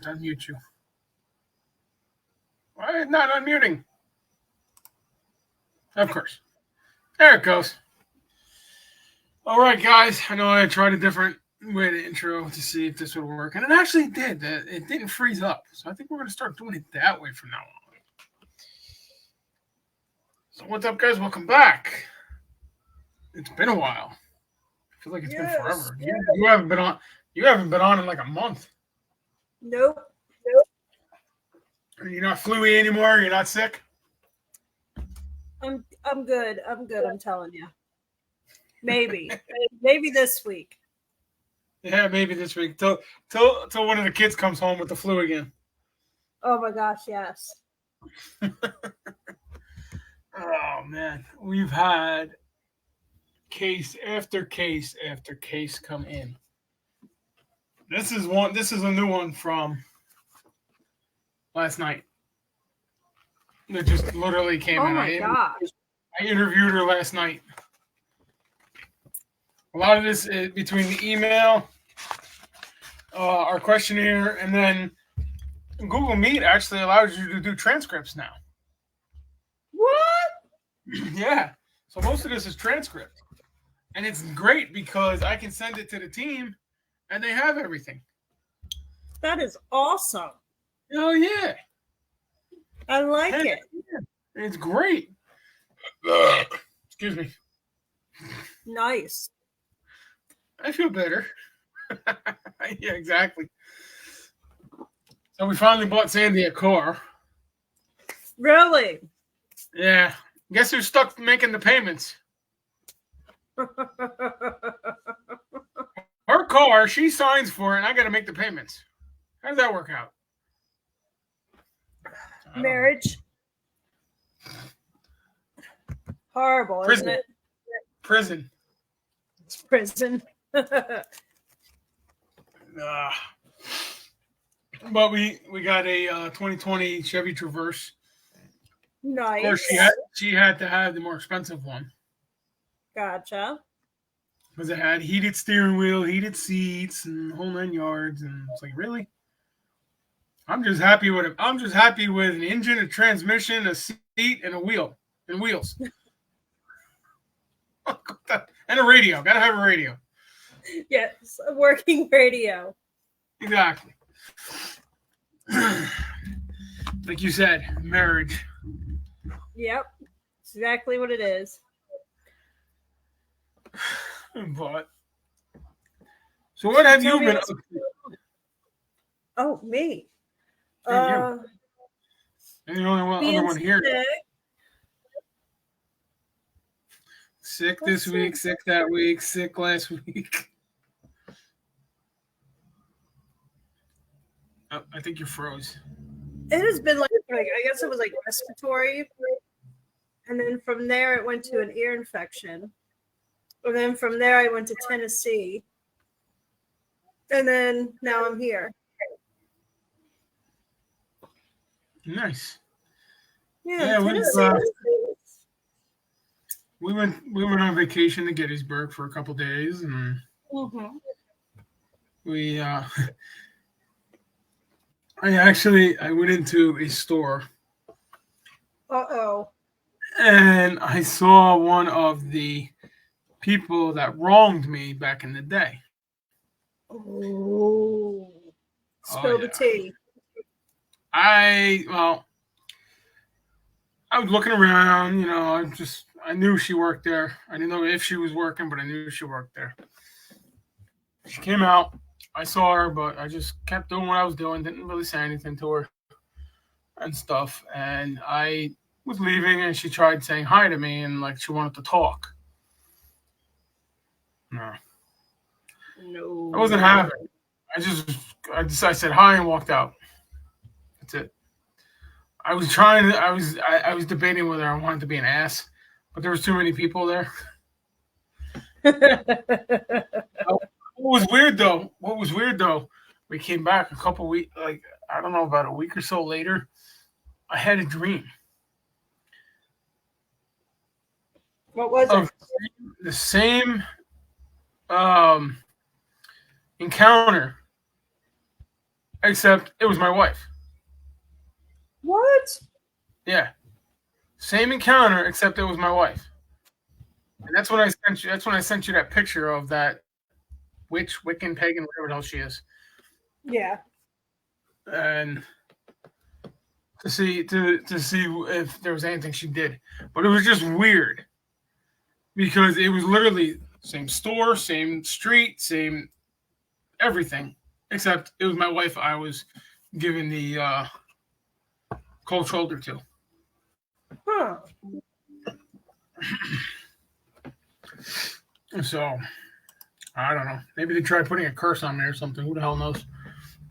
to unmute you. Why not unmuting? Of course. There it goes. All right, guys. I know I tried a different way to intro to see if this would work, and it actually did. It didn't freeze up, so I think we're going to start doing it that way from now on. So what's up, guys? Welcome back. It's been a while. I feel like it's been forever. You haven't been on. You haven't been on in like a month. Nope. You're not fluey anymore. You're not sick. I'm good. I'm telling you. Maybe this week. Yeah, maybe this week. Till one of the kids comes home with the flu again. Oh my gosh, yes. Oh man, we've had case after case after case come in. This is a new one from last night. That just literally came in. Oh my gosh. I interviewed her last night. A lot of this is between the email, our questionnaire, and then Google Meet actually allows you to do transcripts now. What? Yeah. So most of this is transcript. And it's great because I can send it to the team and they have everything. That is awesome. Oh, yeah. I like it. Yeah. It's great. Excuse me. Nice. I feel better. Yeah, exactly. So we finally bought Sandy a car. Really? Yeah. Guess who's stuck making the payments? Her car, she signs for it, and I got to make the payments. How does that work out? Marriage. Horrible, Prison. isn't it? Prison. It's prison. But we got a 2020 Chevy Traverse. Nice. Of course, she had to have the more expensive one. Gotcha. Because it had heated steering wheel, heated seats, and the whole 9 yards. And it's like, really? I'm just happy with it. I'm just happy with an engine, a transmission, a seat, and a wheel. And wheels. And a radio. Gotta have a radio. Yes, a working radio. Exactly. Like you said, marriage. Yep. It's exactly what it is. But so what have you been up to? Oh, me. And you're the only other one here. Sick this week, sick that week, sick last week. Oh, I think you froze. It has been like I guess it was like respiratory. And then from there it went to an ear infection. And then from there I went to Tennessee. And then now I'm here. Nice. Yeah, we went on vacation to Gettysburg for a couple days, and we I went into a store. And I saw one of the people that wronged me back in the day. Oh, spill the tea. I was looking around, I knew she worked there. I didn't know if she was working, but I knew she worked there. She came out. I saw her, but I just kept doing what I was doing. Didn't really say anything to her and stuff. And I was leaving, and she tried saying hi to me, and like she wanted to talk. No. I wasn't having it. I said hi and walked out. That's it. I was debating whether I wanted to be an ass, but there was too many people there. What was weird though, we came back a couple weeks, like, I don't know, about a week or so later, I had a dream. What was it? The same encounter except it was my wife. What? Yeah, same encounter, except it was my wife. And that's when I sent you. That's when I sent you that picture of that witch, Wiccan, pagan, whatever the hell she is, Yeah. and to see if there was anything she did. But it was just weird because it was literally same store, same street, same everything, except it was my wife I was giving the cold shoulder to. Huh. So I don't know. Maybe they tried putting a curse on me or something. Who the hell knows?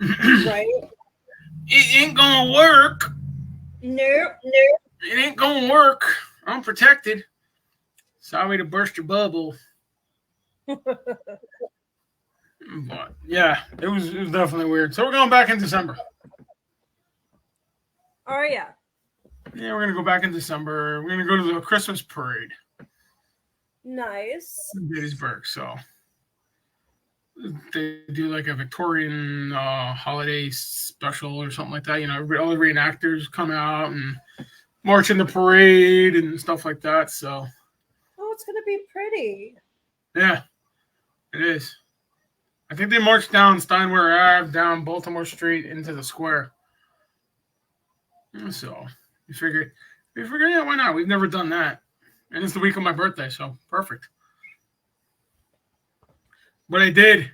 Right? It ain't gonna work. Nope. It ain't gonna work. I'm protected. Sorry to burst your bubble. But yeah, it was definitely weird. So we're going back in December. Oh yeah. Yeah, we're gonna go back in December. We're gonna go to the Christmas parade Nice. in Gettysburg. So they do like a Victorian holiday special or something like that. You know, all the reenactors come out and march in the parade and stuff like that. So Oh, it's gonna be pretty. yeah, it is. I think they marched down Steinwehr Ave, down Baltimore Street into the square. So we figured, yeah, why not? We've never done that, and it's the week of my birthday, so perfect. But I did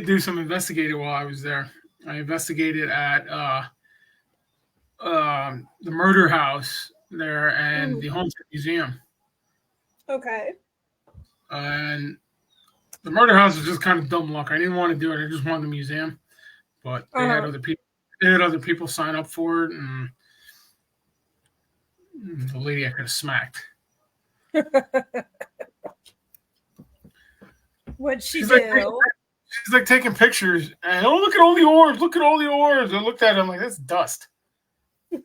do some investigating while I was there. I investigated at the murder house there and the Homestead Museum, Okay. and the murder house was just kind of dumb luck. I didn't want to do it. I just wanted the museum, but they had other people. They had other people sign up for it, and the lady I could have smacked. What'd she She's do? she's like taking pictures, and oh, look at all the orbs! Look at all the orbs! I looked at it, I'm like, that's dust. These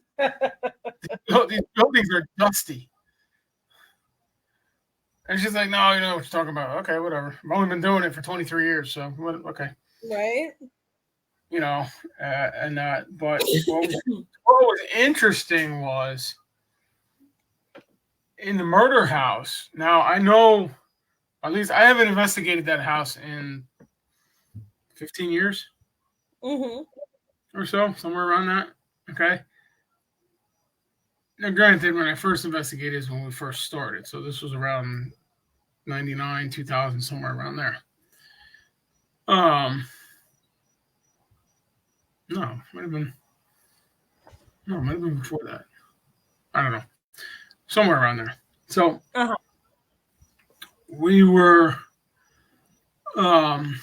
buildings are dusty. And she's like, no, you know what you're talking about. Okay, whatever. I've only been doing it for 23 years, so okay. Right? You know, but what was interesting was in the murder house. Now, I know, at least I haven't investigated that house in 15 years or so, somewhere around that. Okay. Now, granted, when I first investigated is when we first started. So this was around 99, 2000, somewhere around there. No, might have been before that. I don't know. Somewhere around there. So we were I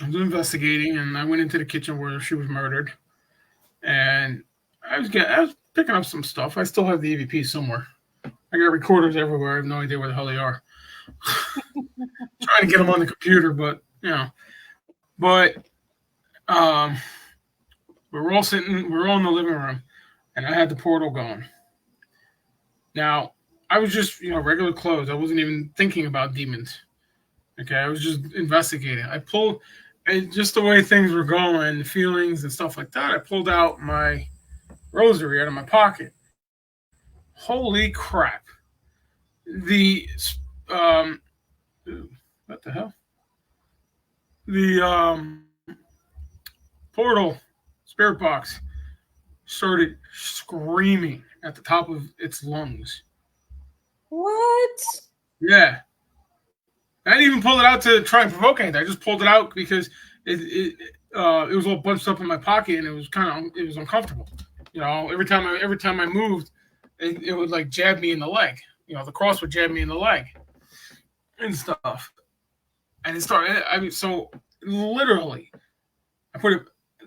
was investigating, and I went into the kitchen where she was murdered, and I was picking up some stuff. I still have the EVP somewhere. I got recorders everywhere. I have no idea where the hell they are. Trying to get them on the computer, but you know. But we were all in the living room, and I had the portal going. Now, I was just, regular clothes. I wasn't even thinking about demons. Okay, I was just investigating. Just the way things were going, the feelings and stuff like that, I pulled out my rosary out of my pocket. Holy crap. What the hell? The portal spirit box started screaming at the top of its lungs. What? Yeah. I didn't even pull it out to try and provoke anything. I just pulled it out because it was all bunched up in my pocket, and it was uncomfortable. Every time I moved, it would like jab me in the leg. The cross would jab me in the leg and stuff. And it started. So literally,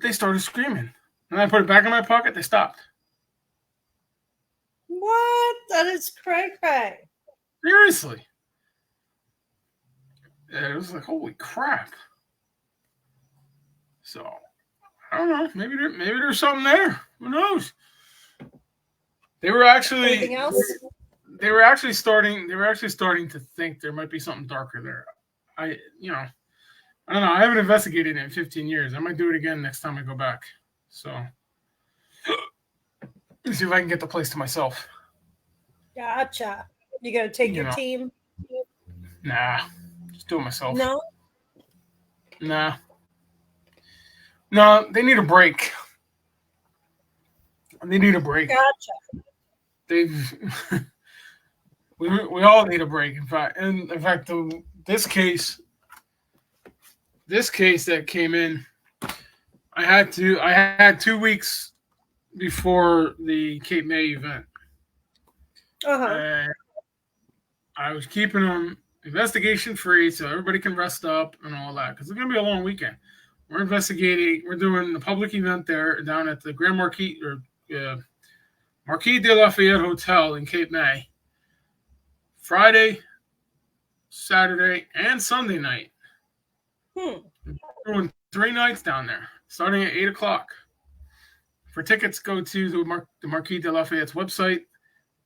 they started screaming, and I put it back in my pocket. They stopped. What? That is cray cray. Seriously. Yeah, it was like, holy crap. So I don't know. Maybe there's something there. Who knows? They were actually Anything else? They were actually starting to think there might be something darker there. I don't know. I haven't investigated it in 15 years. I might do it again next time I go back. So, let's see if I can get the place to myself. Gotcha. You gonna take You your know. team? Nah, just do it myself. No. Nah. No, they need a break. They need a break. Gotcha. They've we all need a break. In fact, this case that came in, I had 2 weeks before the Cape May event. And I was keeping them investigation free so everybody can rest up and all that because it's gonna be a long weekend. We're investigating. We're doing a public event there down at the Grand Marquis Marquis de Lafayette Hotel in Cape May. Friday, Saturday, and Sunday night. We're doing 3 nights down there, starting at 8 o'clock. For tickets, go to the Marquis de Lafayette's website.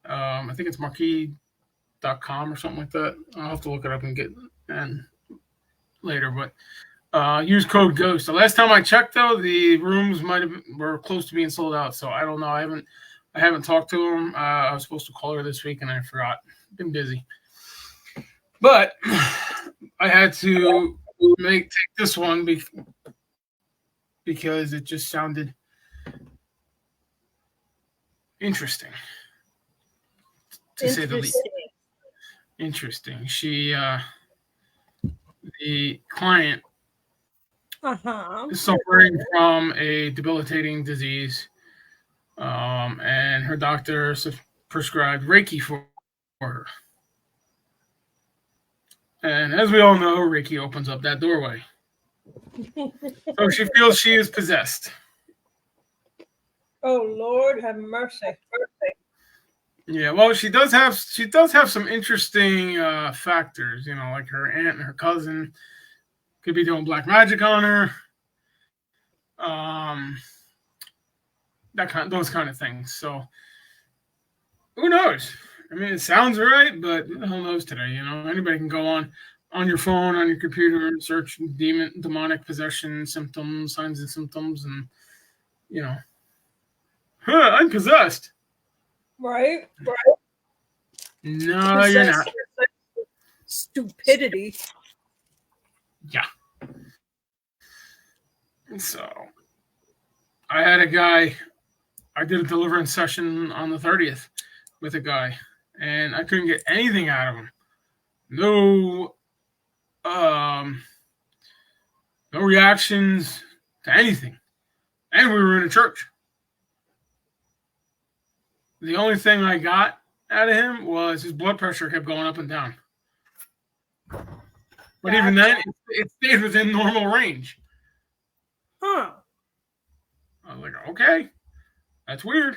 I think it's marquis.com or something like that. I'll have to look it up and later, but use code GHOST. The last time I checked, though, the rooms were close to being sold out. So I don't know. I haven't talked to them. I was supposed to call her this week and I forgot. Been busy, but I had to take this one because it just sounded interesting, to say the least. Interesting. She, the client, is suffering from a debilitating disease, and her doctor prescribed Reiki for her. And as we all know, Reiki opens up that doorway. So she feels she is possessed. Oh Lord, have mercy. Yeah, well, she does have some interesting factors. You know, like her aunt and her cousin could be doing black magic on her. Those kind of things. So who knows? I mean, it sounds right, but who the hell knows today? You know, anybody can go on your phone, on your computer, and search demonic possession symptoms, signs and symptoms, and you know, I'm possessed. Right. No, you're not. Stupidity. Yeah. So, I had a guy. I did a deliverance session on the 30th with a guy, and I couldn't get anything out of him. No reactions to anything. And we were in a church. The only thing I got out of him was his blood pressure kept going up and down. But even then, it stayed within normal range. Huh. I was like, okay, that's weird.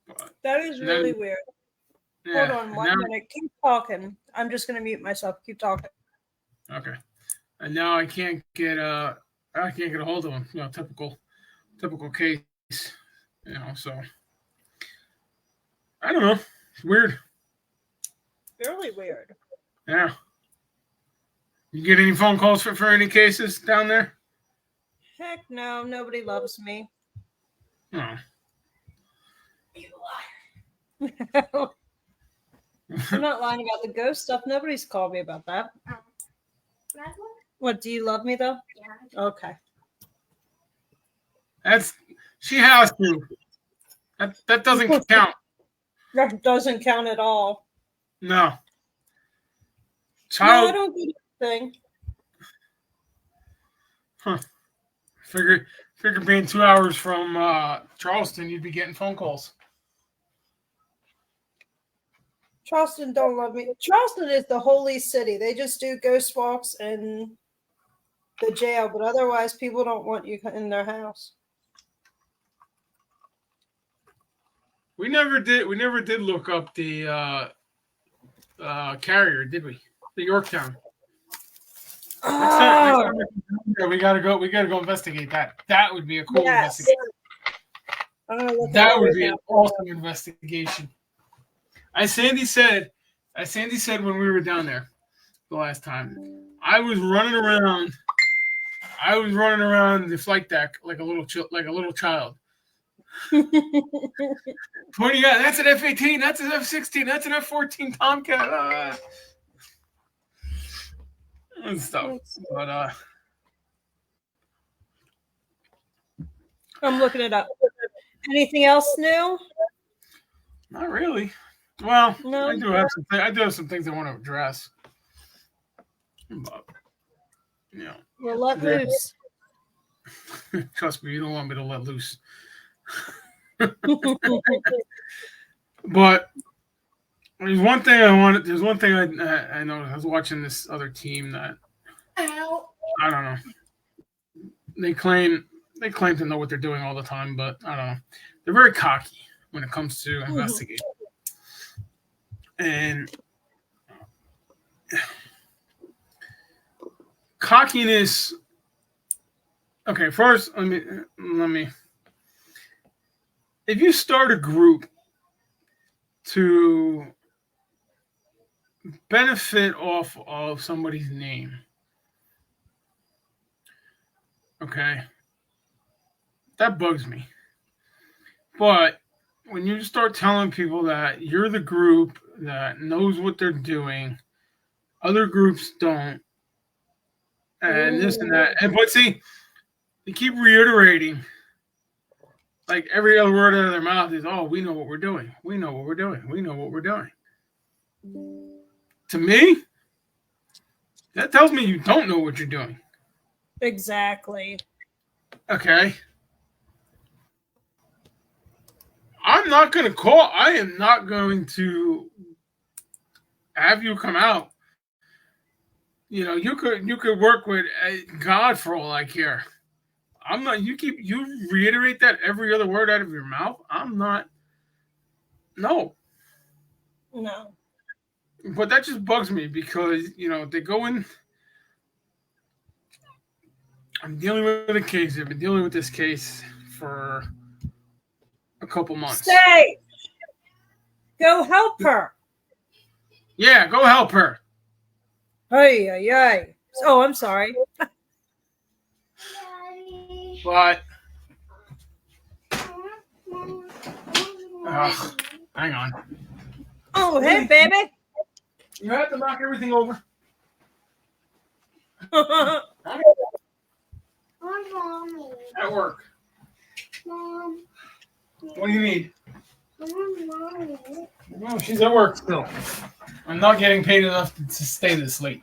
But that is really weird. Yeah, Hold on 1 minute. Keep talking. I'm just going to mute myself. Keep talking. Okay. And now I can't get a hold of him. You know, typical case. You know, so I don't know. It's weird. Really weird. Yeah. You get any phone calls for any cases down there? Heck no. Nobody loves me. No. You liar. I'm not lying about the ghost stuff. Nobody's called me about that. What, do you love me though? Yeah. Okay. She has to. That doesn't count. That doesn't count at all. No. No, I don't get anything. Huh. Figure being 2 hours from Charleston, you'd be getting phone calls. Charleston don't love me. Charleston is the holy city. They just do ghost walks in the jail, but otherwise people don't want you in their house. We never did look up the carrier, did we? The Yorktown. Next time we gotta go investigate that. That would be a cool investigation. That would be an awesome investigation. As Sandy said when we were down there the last time, I was running around. I was running around the flight deck like a little child. Pointing out, that's an F-18, that's an F-16, that's an F-14 Tomcat, and stuff. But I'm looking it up. Anything else new? not really. Well, No. I do have some things I want to address. But, Well, let loose. Trust me, you don't want me to let loose. But there's one thing I wanted. There's one thing I know. I was watching this other team that I don't know. They claim to know what they're doing all the time, but I don't know. They're very cocky when it comes to investigating. And cockiness. Okay, first let me. If you start a group to benefit off of somebody's name, okay, that bugs me. But when you start telling people that you're the group that knows what they're doing, other groups don't, and this and that, but see, they keep reiterating, like every other word out of their mouth is, "Oh, we know what we're doing. We know what we're doing. We know what we're doing." To me, that tells me you don't know what you're doing. Exactly. Okay. I am not going to have you come out. You could work with God for all I care. I'm not. You reiterate that every other word out of your mouth. I'm not. No. But that just bugs me because they go in. I'm dealing with a case. I've been dealing with this case for a couple months. Stay. Go help her. Yeah, go help her. Hey. Oh, I'm sorry. But hang on. Oh, hey, baby. You have to knock everything over. At work. Mom. What do you need? Oh, she's at work still. I'm not getting paid enough to stay this late.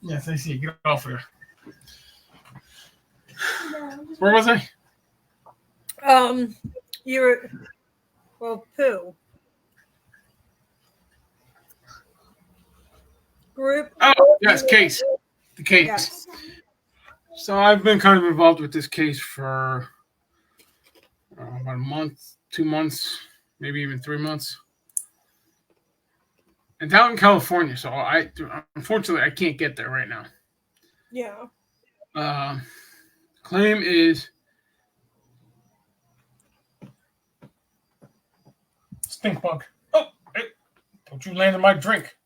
Yes, I see. Get off here. Where was I? You were, poo. Group. Oh, yes, case. The case. Yes. So I've been kind of involved with this case for about a month, 2 months, maybe even 3 months. It's out in California, so unfortunately I can't get there right now. Yeah. Claim is stink bug. Oh, hey, don't you land in my drink.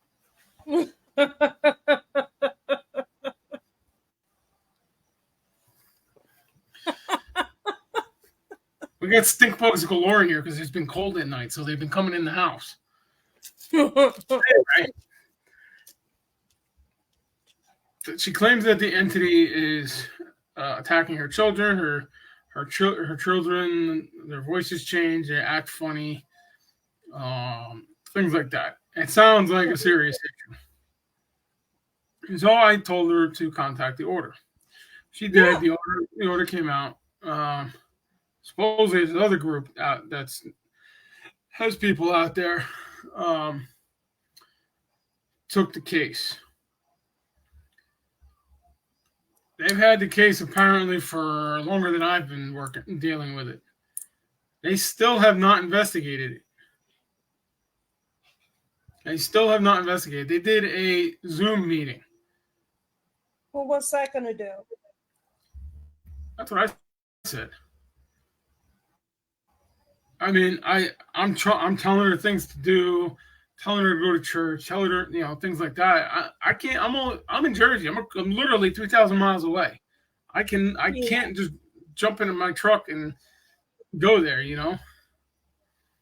We got stink bugs galore in here because it's been cold at night, so they've been coming in the house. Right? She claims that the entity is attacking her children. Her children, their voices change, they act funny, things like that. It sounds like a serious issue. So I told her to contact the order. She did. Yeah. The order came out. Supposedly, there's another group that's has people out there. Took the case. They've had the case apparently for longer than I've been dealing with it. They still have not investigated it. They did a Zoom meeting. Well, what's that going to do? That's what I said. I mean, I'm telling her things to do telling her to go to church, telling her, things like that. I can't. I'm in Jersey. I'm literally 3,000 miles away. I Yeah. can't just jump into my truck and go there.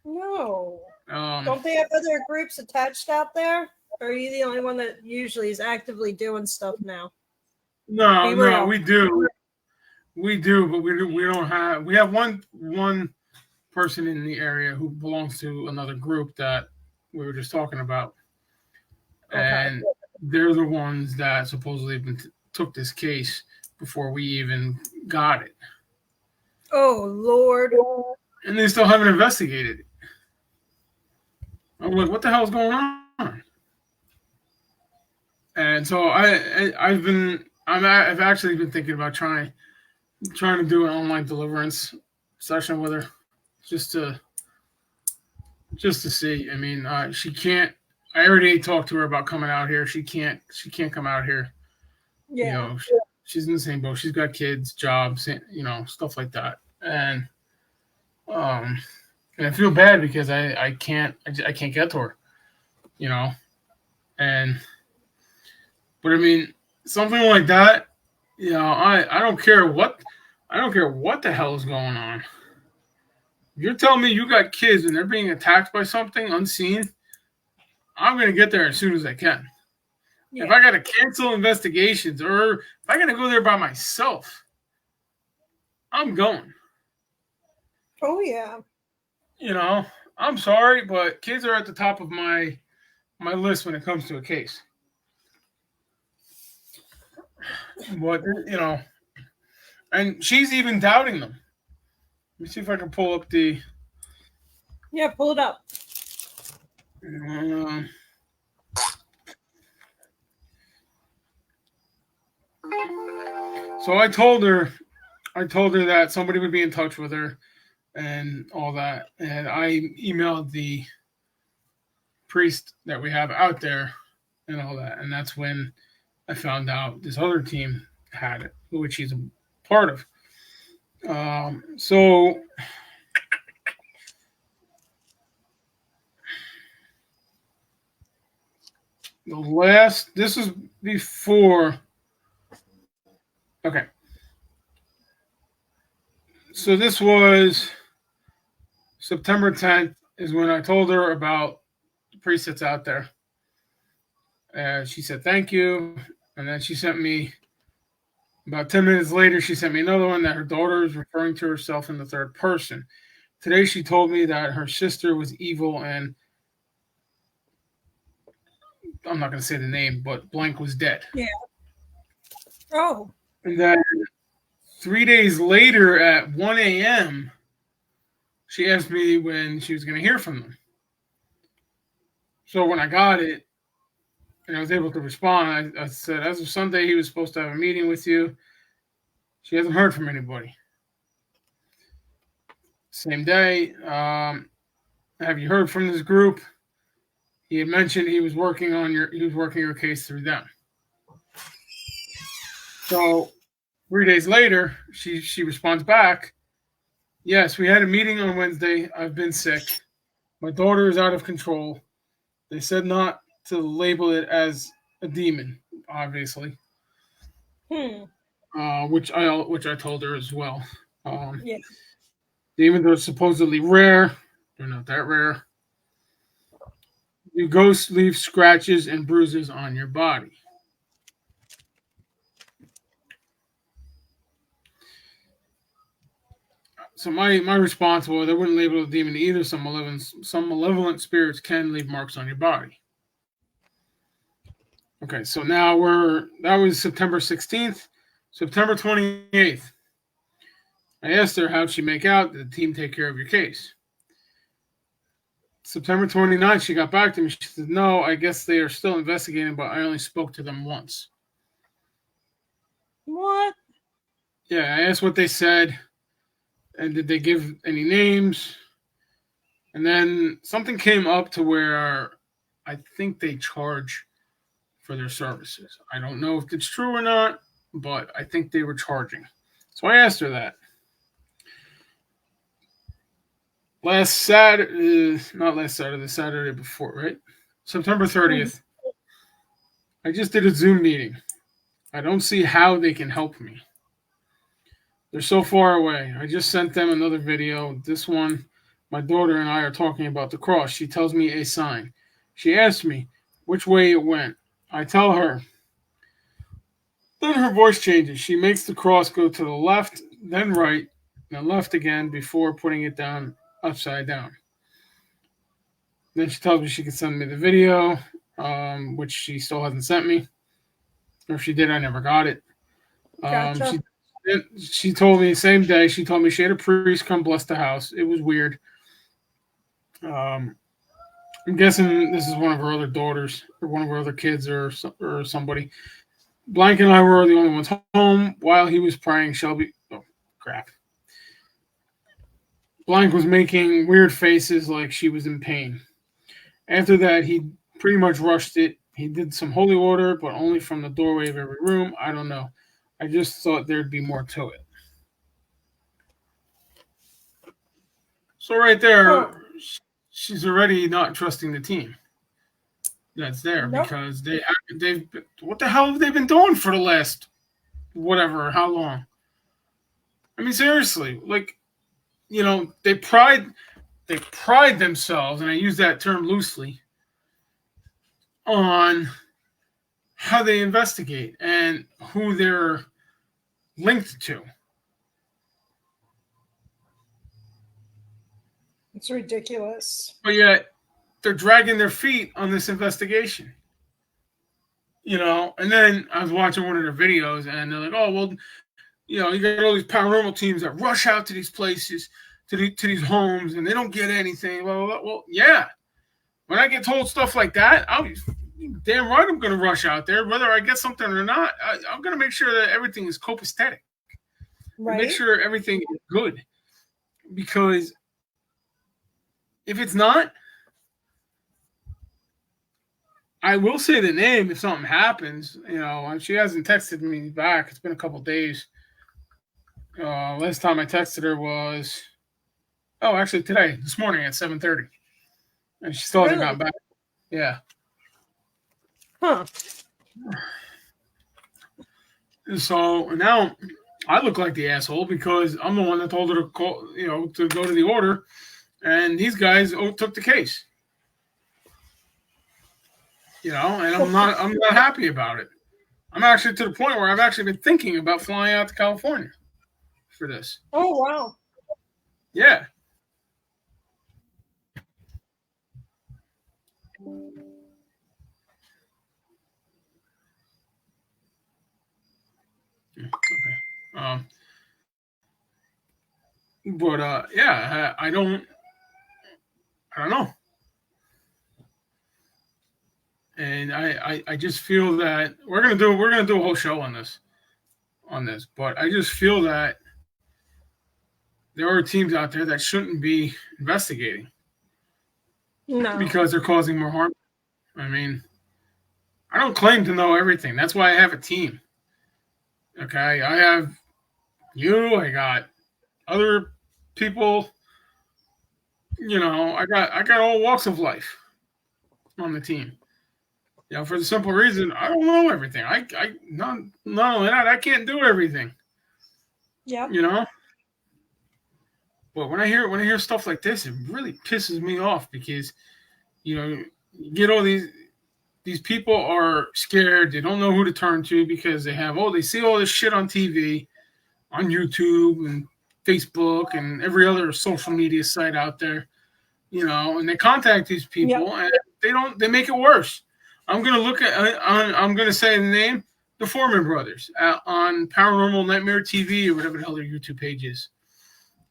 No. Um, Don't they have other groups attached out there? Or are you the only one that usually is actively doing stuff now? no, Be no, real. we do, but we don't have. We have one person in the area who belongs to another group that we were just talking about, Okay. and they're the ones that supposedly took this case before we even got it, Oh Lord. and they still haven't investigated it. I'm like, what the hell's going on? And so I've actually been thinking about trying to do an online deliverance session with her, just to see. I mean, she can't. I already talked to her about coming out here. She can't come out here. Yeah. She's in the same boat. She's got kids, jobs, stuff like that. And I feel bad because I can't get to her, and but I mean something like that, I don't care what the hell is going on. If you're telling me you got kids and they're being attacked by something unseen, I'm gonna get there as soon as I can. Yeah. If I gotta cancel investigations or if I gotta go there by myself, I'm going. Oh yeah. I'm sorry, but kids are at the top of my list when it comes to a case. But and she's even doubting them. Let me see if I can pull up the. Yeah, pull it up. So I told her that somebody would be in touch with her and all that, and I emailed the priest that we have out there and all that, and that's when I found out this other team had it, which he's a part of. So this is before. Okay. So this was September 10th is when I told her about the priest that's out there. She said thank you, and then she sent me about 10 minutes later. She sent me another one that her daughter is referring to herself in the third person. Today she told me that her sister was evil and I'm not going to say the name, but blank was dead. Yeah. Oh. And then 3 days later at 1 a.m., she asked me when she was going to hear from them. So when I got it and I was able to respond, I said, as of Sunday, he was supposed to have a meeting with you. She hasn't heard from anybody. Same day, have you heard from this group? He had mentioned he was working your case through them. So 3 days later, she responds back, yes, we had a meeting on Wednesday. I've been sick. My daughter is out of control. They said not to label it as a demon, obviously. Which I told her as well. Yeah. Demons are supposedly rare. They're not that rare. Your ghosts leave scratches and bruises on your body. So my response was I wouldn't label it a demon either. Some malevolent spirits can leave marks on your body. Okay, so now that was September 16th. September 28th. I asked her how'd she make out. Did the team take care of your case? September 29th, she got back to me. She said, no, I guess they are still investigating, but I only spoke to them once. What? Yeah, I asked what they said. And did they give any names? And then something came up to where I think they charge for their services. I don't know if it's true or not, but I think they were charging. So I asked her that. The Saturday before, right? September 30th. I just did a Zoom meeting. I don't see how they can help me. They're so far away. I just sent them another video. This one, my daughter and I are talking about the cross. She tells me a sign. She asks me which way it went. I tell her. Then her voice changes. She makes the cross go to the left, then right, then left again before putting it down upside down. Then she tells me she can send me the video, which she still hasn't sent me. Or if she did, I never got it. Gotcha. She told me the same day. She told me she had a priest come bless the house. It was weird. I'm guessing this is one of her other daughters or one of her other kids or somebody. Blank and I were the only ones home while he was praying. Shelby, oh crap. Blank was making weird faces like she was in pain. After that, he pretty much rushed it. He did some holy water, but only from the doorway of every room. I don't know. I just thought there'd be more to it. So right there, she's already not trusting the team that's there because they've what the hell have they been doing for the last whatever, how long? I mean, seriously, like, you know, they pride themselves, and I use that term loosely, on how they investigate and who they're linked to. It's ridiculous. But yet they're dragging their feet on this investigation. You know, and then I was watching one of their videos and they're like, oh, well, you know, you got all these paranormal teams that rush out to these places, to these homes, and they don't get anything. Blah, blah, blah. Well, yeah. When I get told stuff like that, damn right I'm going to rush out there, whether I get something or not. I'm going to make sure that everything is copacetic. Right. Make sure everything is good. Because if it's not, I will say the name if something happens. You know, and she hasn't texted me back. It's been a couple days. Last time I texted her was, actually today, this morning at 7:30. And she still hasn't gotten back. Yeah. Huh. So now I look like the asshole because I'm the one that told her to call, you know, to go to the order, and these guys took the case. You know, and I'm not happy about it. I'm actually to the point where I've actually been thinking about flying out to California for this. Oh wow. Yeah. Okay. But yeah, I don't know. And I just feel that we're gonna do a whole show on this. But I just feel that there are teams out there that shouldn't be investigating. No. Because they're causing more harm. I mean, I don't claim to know everything. That's why I have a team. Okay, I have you. I got other people. You know, I got all walks of life on the team. You know, for the simple reason I don't know everything. I not only that, I can't do everything. Yeah. You know. But when I hear stuff like this, it really pisses me off because, you know, you get all these people are scared. They don't know who to turn to because they see all this shit on TV, on YouTube and Facebook and every other social media site out there, you know, and they contact these people and they make it worse. I'm going to say the name, the Foreman Brothers on Paranormal Nightmare TV or whatever the hell their YouTube page is.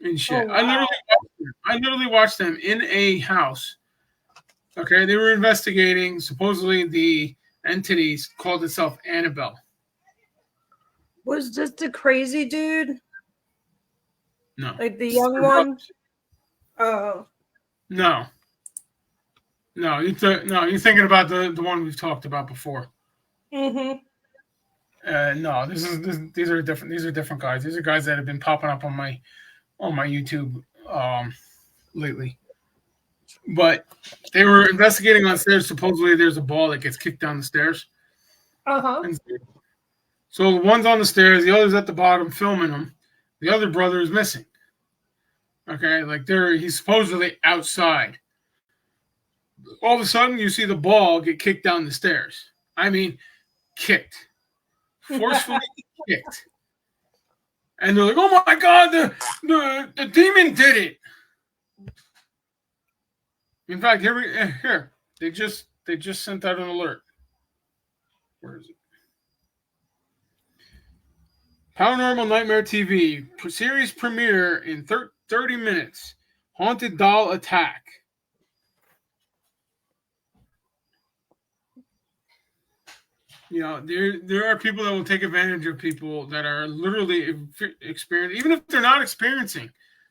And shit. Oh, wow. I literally watched them in a house. Okay, they were investigating. Supposedly, the entities called itself Annabelle. Was this the crazy dude? No, Like the young one? Oh. No. You're thinking about the one we've talked about before. Mm-hmm. No, these are different. These are different guys. These are guys that have been popping up on my YouTube lately. But they were investigating on stairs. Supposedly, there's a ball that gets kicked down the stairs. Uh-huh. And so the one's on the stairs, the other's at the bottom filming them. The other brother is missing. Okay, like he's supposedly outside. All of a sudden, you see the ball get kicked down the stairs. I mean, kicked, forcefully kicked. And they're like, "Oh my God, the demon did it!" In fact, here they just sent out an alert. Where is it? Paranormal Nightmare TV series premiere in 30 minutes. Haunted doll attack. You know, there are people that will take advantage of people that are literally experiencing, even if they're not experiencing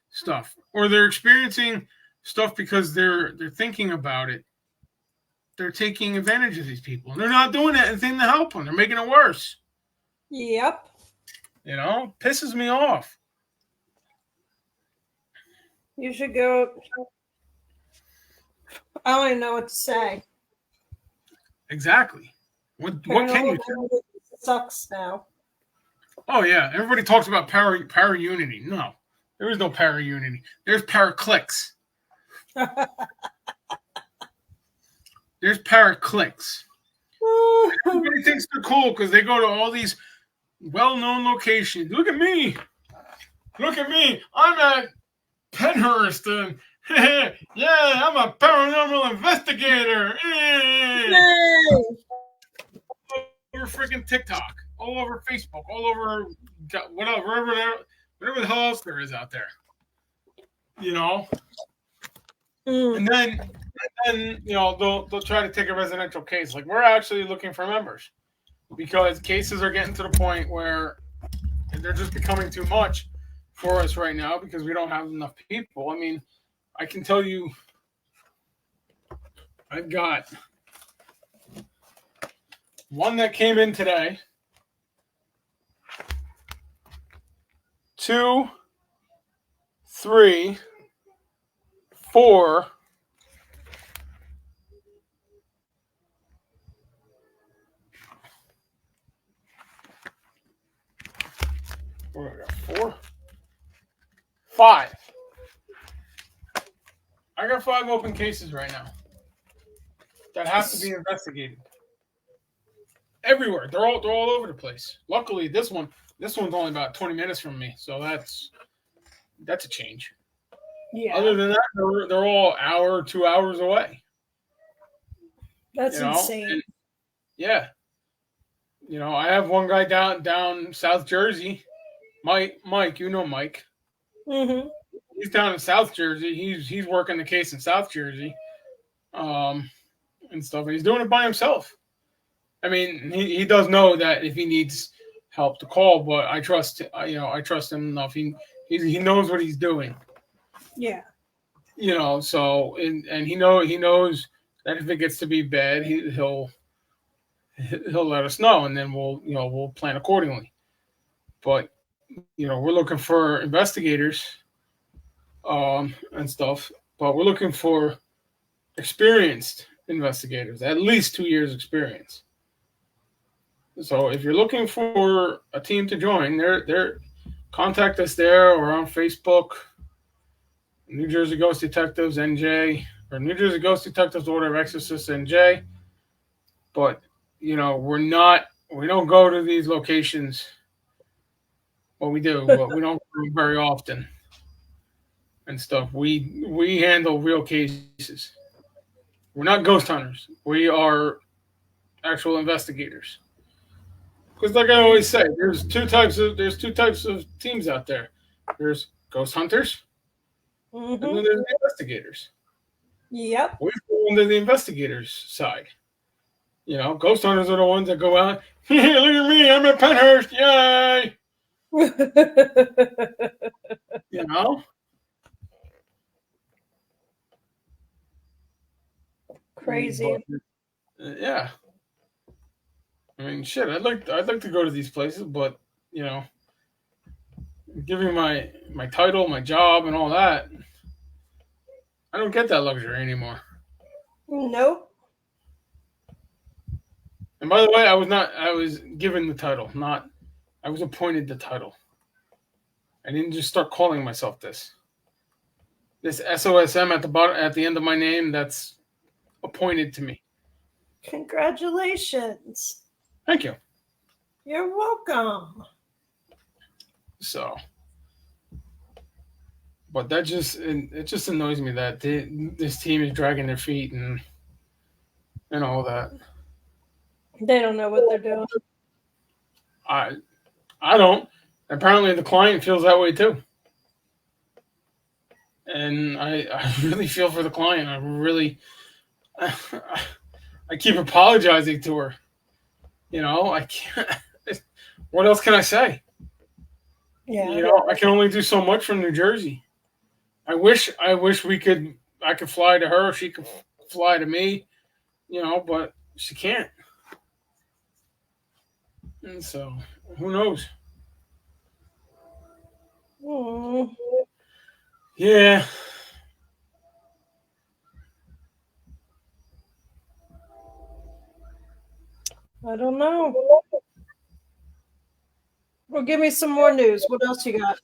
stuff, or they're experiencing stuff because they're thinking about it. They're taking advantage of these people, and they're not doing anything to help them. They're making it worse. Yep. You know, pisses me off. You should go. I don't even know what to say. Exactly. What can you do? Sucks now. Oh yeah, everybody talks about para unity. No, there is no para unity. There's para clicks. There's para clicks. Everybody thinks they're cool because they go to all these well-known locations. Look at me. Look at me. I'm at Penhurst. And, yeah, I'm a paranormal investigator. Yay! All over freaking TikTok, all over Facebook, all over whatever the hell else there is out there. You know? And then you know, they'll try to take a residential case. Like, we're actually looking for members because cases are getting to the point where they're just becoming too much for us right now because we don't have enough people. I mean, I can tell you I've got one that came in today, 2, 3, 4. What do I got? 4? 5. I got 5 open cases right now that have to be investigated. Everywhere. They're all over the place. Luckily, this one's only about 20 minutes from me, so that's a change. Yeah. Other than that, they're all hour, 2 hours away. That's insane. And, yeah. You know, I have one guy down South Jersey. Mike, you know Mike. Mm-hmm. He's down in South Jersey. He's working the case in South Jersey, and stuff. And he's doing it by himself. I mean, he does know that if he needs help to call, but I trust him enough. He knows what he's doing. Yeah. You know, so and he knows that if it gets to be bad, he'll let us know, and then we'll plan accordingly. But you know, we're looking for investigators, and stuff. But we're looking for experienced investigators, at least 2 years experience. So if you're looking for a team to join, they're contact us there or on Facebook, New Jersey Ghost Detectives NJ, or New Jersey Ghost Detectives Order of Exorcists NJ. But you know, we don't go to these locations. Well, we do, but we don't go very often and stuff. We handle real cases. We're not ghost hunters. We are actual investigators. Because, like I always say, there's two types of teams out there. There's ghost hunters, and then there's the investigators. Yep. We fall under the investigators' side. You know, ghost hunters are the ones that go out. Look at me, I'm at Penhurst, yay! You know. Crazy. But, yeah. I mean, shit. I'd like to go to these places, but you know, giving my title, my job, and all that, I don't get that luxury anymore. Nope. And by the way, I was given the title, not I was appointed the title. I didn't just start calling myself this. This SOSM at the bottom, at the end of my name, that's appointed to me. Congratulations. Thank you. You're welcome. So, but that just it just annoys me that this team is dragging their feet and all that. They don't know what they're doing. I don't. Apparently, the client feels that way too. And I really feel for the client. I keep apologizing to her. I can't. What else can I say? Yeah. I can only do so much from New Jersey. I wish I could fly to her. She could fly to me. But she can't. And so, who knows? Mm. Yeah. I don't know. Well, give me some more news. What else you got?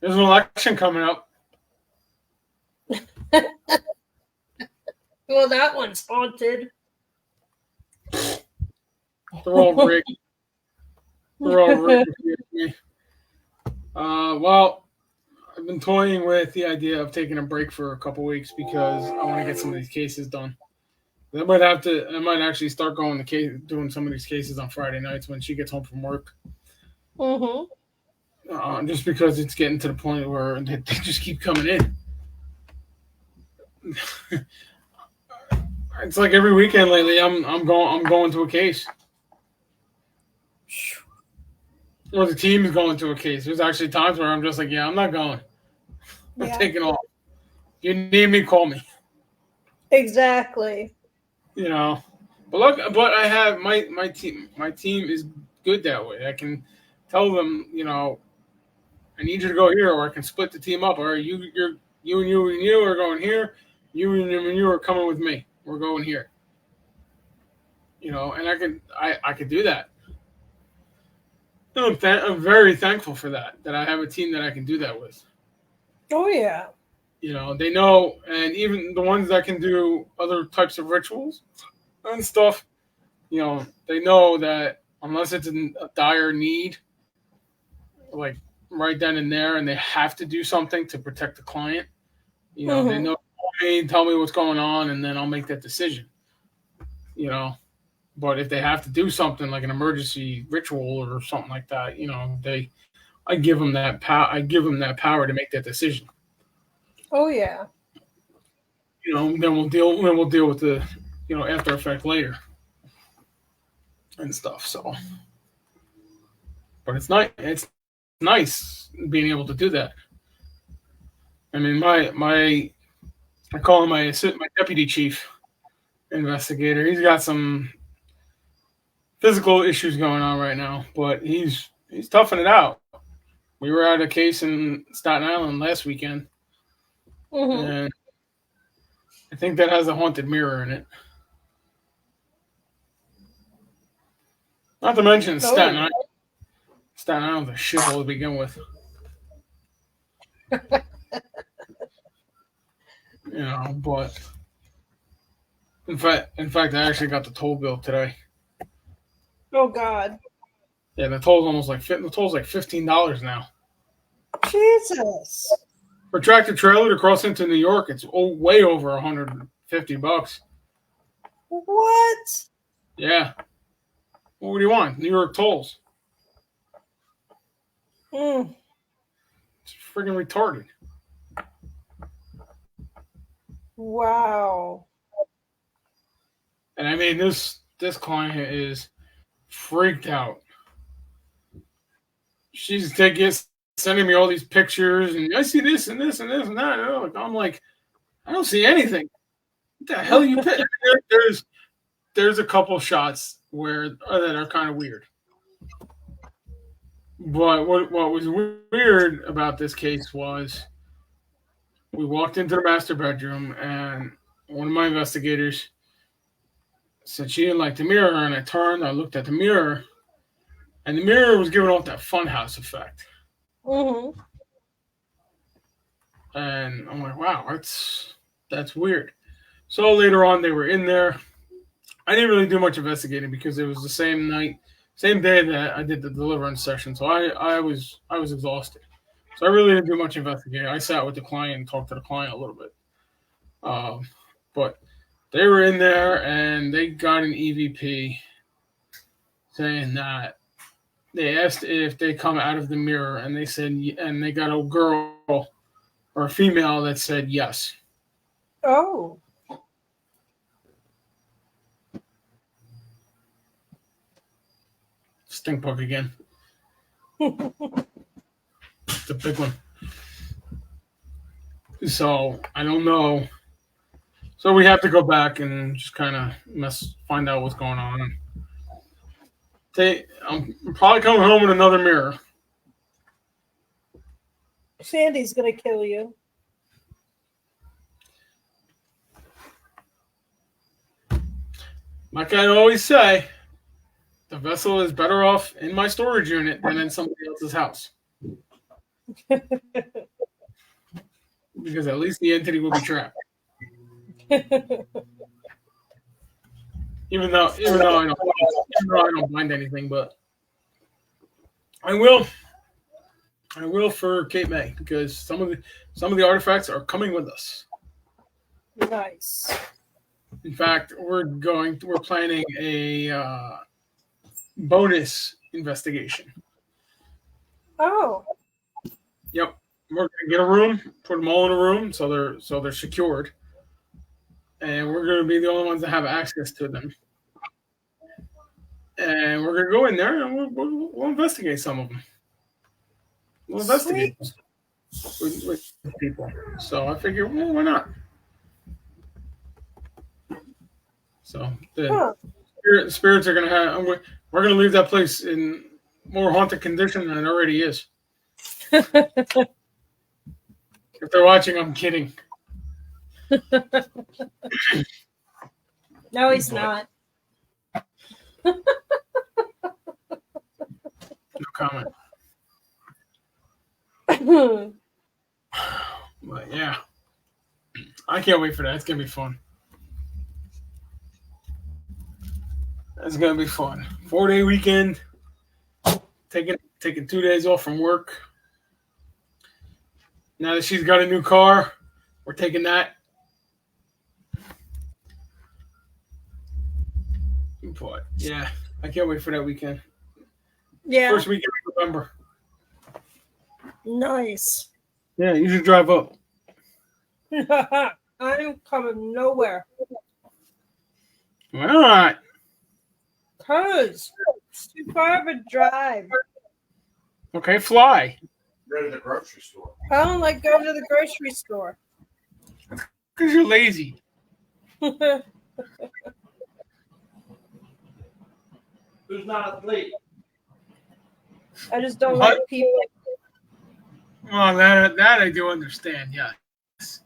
There's an election coming up. Well, that one's haunted. They're all rigged. They're all rigged. Well, I've been toying with the idea of taking a break for a couple weeks because I want to get some of these cases done. I might actually start doing some of these cases on Friday nights when she gets home from work. Mm-hmm. Just because it's getting to the point where they just keep coming in. It's like every weekend lately, I'm going to a case, or the team is going to a case. There's actually times where I'm just like, yeah, I'm not going. I'm taking off. If you need me, call me. Exactly. But look, I have my team. My team is good that way. I can tell them, I need you to go here, or I can split the team up. Or you and you are going here. You and you are coming with me. We're going here. And I could do that. And I'm very thankful for that I have a team that I can do that with. Oh yeah. They know, and even the ones that can do other types of rituals and stuff, they know that unless it's a dire need, like right then and there, and they have to do something to protect the client, they know, tell me what's going on, and then I'll make that decision. But if they have to do something like an emergency ritual or something like that, I give them that power. I give them that power to make that decision. Oh yeah. Then we'll deal with the after effect later and stuff. So, but it's nice. It's nice being able to do that. I mean, I call him my deputy chief investigator. He's got some physical issues going on right now, but he's toughing it out. We were at a case in Staten Island last weekend, and I think that has a haunted mirror in it. Not to mention Staten Island. Staten Island's a shithole to begin with. But in fact, I actually got the toll bill today. Oh God. Yeah, the toll's like $15 now. Jesus. For tractor trailer to cross into New York, it's way over $150. What? Yeah. What do you want? New York tolls. It's friggin' retarded. Wow. And I mean, this client is freaked out. She's sending me all these pictures, and I see this and this and this and that. And I'm like, I don't see anything. What the hell are you picking? There's a couple shots that are kind of weird. But what was weird about this case was we walked into the master bedroom, and one of my investigators said she didn't like the mirror, and I turned, I looked at the mirror, and the mirror was giving off that funhouse effect. Mm-hmm. And I'm like, wow, that's weird. So later on, they were in there. I didn't really do much investigating because it was the same night, same day that I did the deliverance session. So I was exhausted. So I really didn't do much investigating. I sat with the client and talked to the client a little bit. Um, but they were in there and they got an EVP saying that they asked if they come out of the mirror, and they said, and they got a girl or a female that said yes. Oh. Stink bug again. It's a big one. So I don't know. So we have to go back and just kind of find out what's going on. I'm probably coming home with another mirror. Sandy's gonna kill you. Like I always say, the vessel is better off in my storage unit than in somebody else's house. Because at least the entity will be trapped. Even though I don't mind anything, but I will for Cape May, because some of the artifacts are coming with us. Nice. In fact, we're planning a bonus investigation. Oh. Yep, we're gonna get a room, put them all in a room, so they're secured, and we're gonna be the only ones that have access to them. And we're gonna go in there and we'll investigate some of them. We'll investigate with people. So I figure, well, why not? So the spirits are gonna have. We're gonna leave that place in more haunted condition than it already is. If they're watching, I'm kidding. No, he's not. No comment. But yeah, I can't wait for that. It's gonna be fun. It's gonna be fun. 4-day weekend. Taking 2 days off from work. Now that she's got a new car, we're taking that. But yeah, I can't wait for that weekend. Yeah. First weekend of November. Nice. Yeah, you should drive up. I'm coming nowhere. Why not? Cause it's too far of a drive. Okay, fly. Go to the grocery store. I don't like going to the grocery store. Because you're lazy. Who's not asleep? I just don't What? like people. Well, that I do understand. Yes,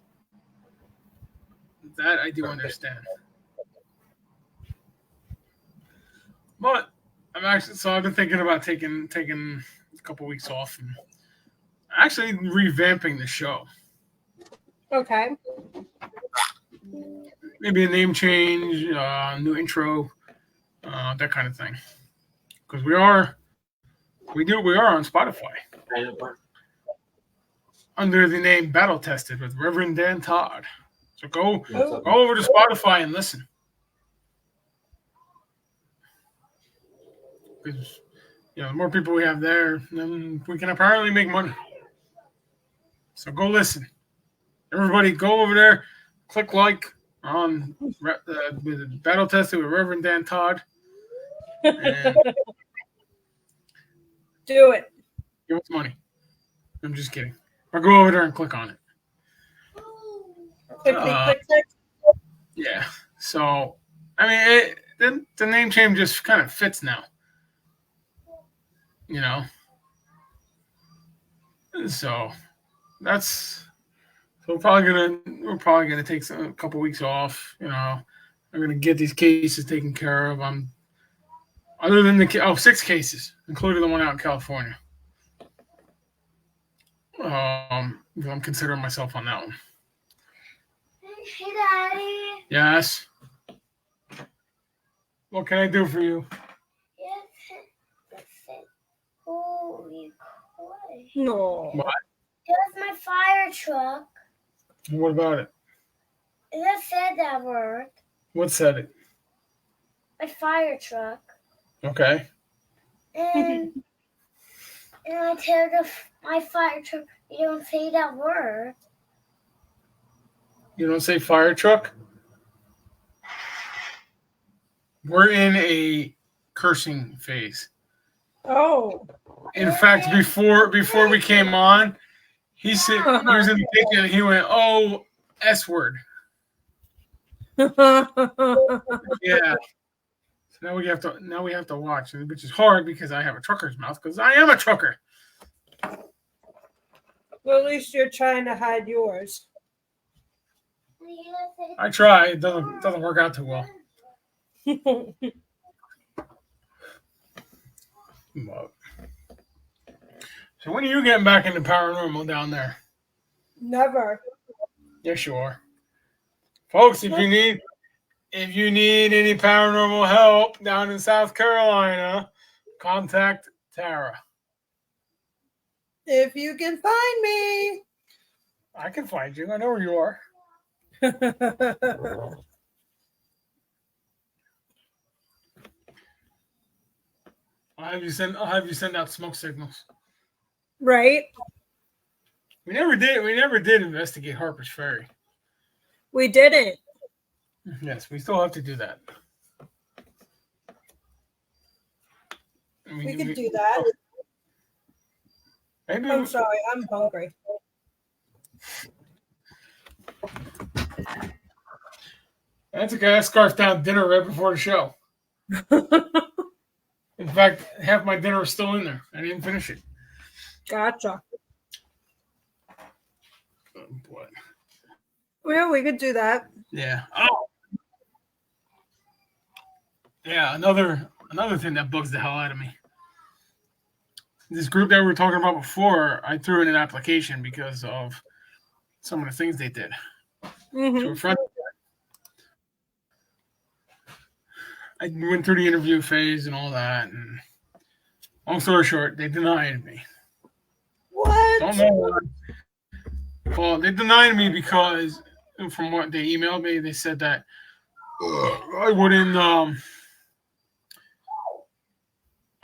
that I do understand. But I've been thinking about taking a couple weeks off and actually revamping the show. Okay. Maybe a name change, new intro, that kind of thing. Because we are on Spotify under the name Battle Tested with Reverend Dan Todd. So go over to Spotify and listen. Because the more people we have there, then we can apparently make money. So go listen. Everybody go over there, click like on Battle Tested with Reverend Dan Todd. And Do it. give us money. I'm just kidding. Or go over there and click on it. Click. Yeah. So, I mean, the name change just kind of fits now. So that's so we're probably gonna take a couple weeks off. I'm gonna get these cases taken care of. I'm other than the 6 cases, including the one out in California. I'm considering myself on that one. Hey, Daddy. Yes. What can I do for you? Yes, that's it. Oh, you could. No. What? It was my fire truck. What about it? It said that word. What said it? My fire truck. Okay. And I tell my fire truck, you don't say that word. You don't say fire truck? We're in a cursing phase. Oh. In fact, before we came on, he was in the kitchen and he went, "Oh, S word." Yeah. So now we have to watch, which is hard because I have a trucker's mouth because I am a trucker. Well, at least you're trying to hide yours. I try. It doesn't work out too well. So when are you getting back into paranormal down there? Never. Yes, you are. Folks, if you need any paranormal help down in South Carolina, contact Tara. If you can find me. I can find you. I know where you are. I'll have you send out smoke signals. Right? We never did investigate Harper's Ferry. We didn't. Yes, we still have to do that. We could do that. Maybe I'm sorry, I'm hungry. That's okay. I scarfed down dinner right before the show. In fact, half my dinner is still in there. I didn't finish it. Gotcha. Oh, boy. Well, we could do that. Yeah. Oh. Yeah. Another thing that bugs the hell out of me. This group that we were talking about before, I threw in an application because of some of the things they did to a friend. I went through the interview phase and all that, and long story short, they denied me. What? Don't know why. Well, they denied me because, from what they emailed me, they said that I wouldn't.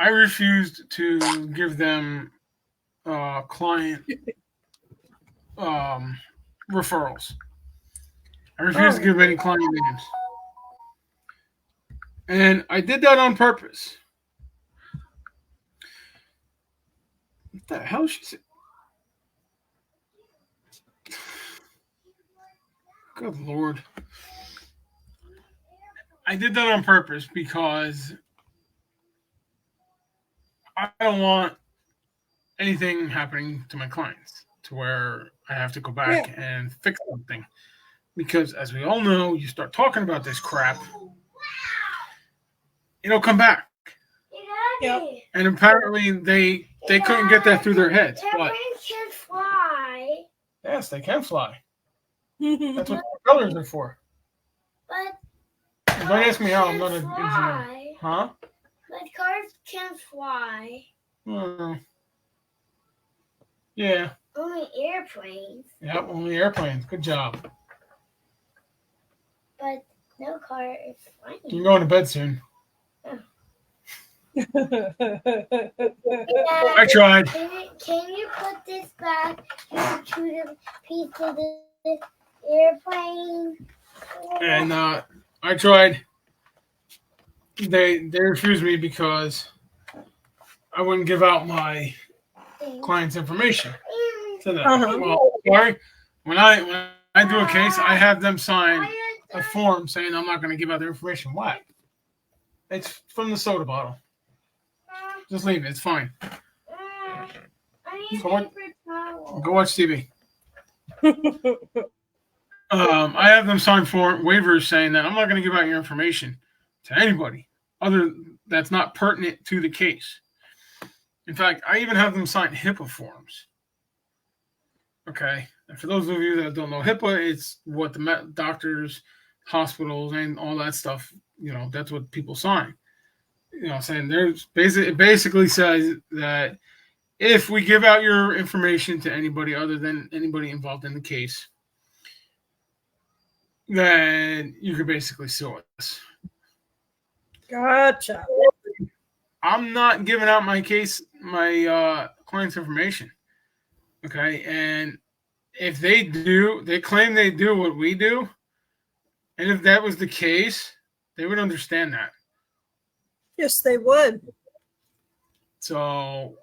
I refused to give them client referrals. I refused to give any client names. And I did that on purpose. What the hell? She said? Good Lord. I did that on purpose because I don't want anything happening to my clients to where I have to go back and fix something. Because as we all know, you start talking about this crap, it'll come back. Yep. And apparently they couldn't get that through their heads. But Airplanes can fly. yes, they can fly. That's what propellers are for. But Don't ask me how. I'm not an engineer. Huh? But cars can fly. Yeah. Only airplanes. Yep, only airplanes. Good job. But no car is flying. You're going to bed soon. I tried. Can you put this back to the piece of the airplane? And I tried. They refused me because I wouldn't give out my client's information to them. Well, sorry. When I do a case, I have them sign a form saying I'm not going to give out their information. Why? It's from the soda bottle. Just leave it. It's fine. I need So what? paper Go watch TV. I have them sign for waivers saying that I'm not going to give out your information to anybody other that's not pertinent to the case. In fact, I even have them sign HIPAA forms. Okay. And for those of you that don't know HIPAA, it's what the doctors, hospitals, and all that stuff, that's what people sign. Saying it basically says that if we give out your information to anybody other than anybody involved in the case, then you could basically sue us. Gotcha. I'm not giving out my client's information. Okay. And if they claim they do what we do. And if that was the case, they would understand that. Yes, they would. So,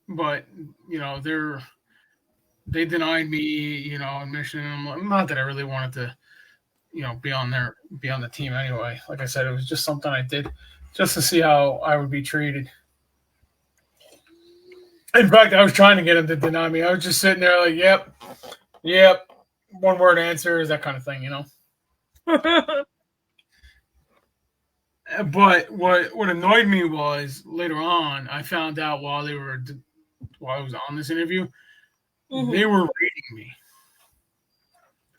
but, they denied me, admission. Not that I really wanted to, be on the team anyway. Like I said, it was just something I did just to see how I would be treated. In fact, I was trying to get him to deny me. I was just sitting there like, yep, one word answers, that kind of thing, But what annoyed me was later on, I found out while I was on this interview, they were reading me.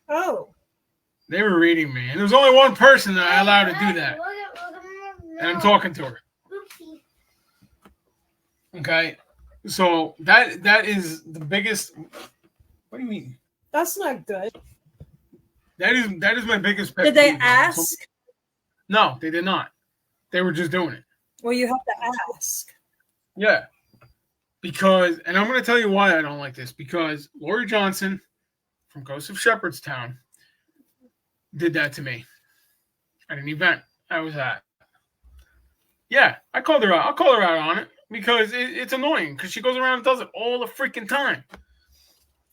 Oh. They were reading me. And there was only one person that I allowed to do that. And I'm talking to her. Okay. So that is the biggest. What do you mean? That's not good. That is my biggest pet Did they peeve. ask? No, they did not. They were just doing it. Well, you have to ask. Yeah. And I'm going to tell you why I don't like this. Because Lori Johnson from Ghost of Shepherdstown did that to me at an event I was at. Yeah, I called her out. I'll call her out on it because it's annoying because she goes around and does it all the freaking time.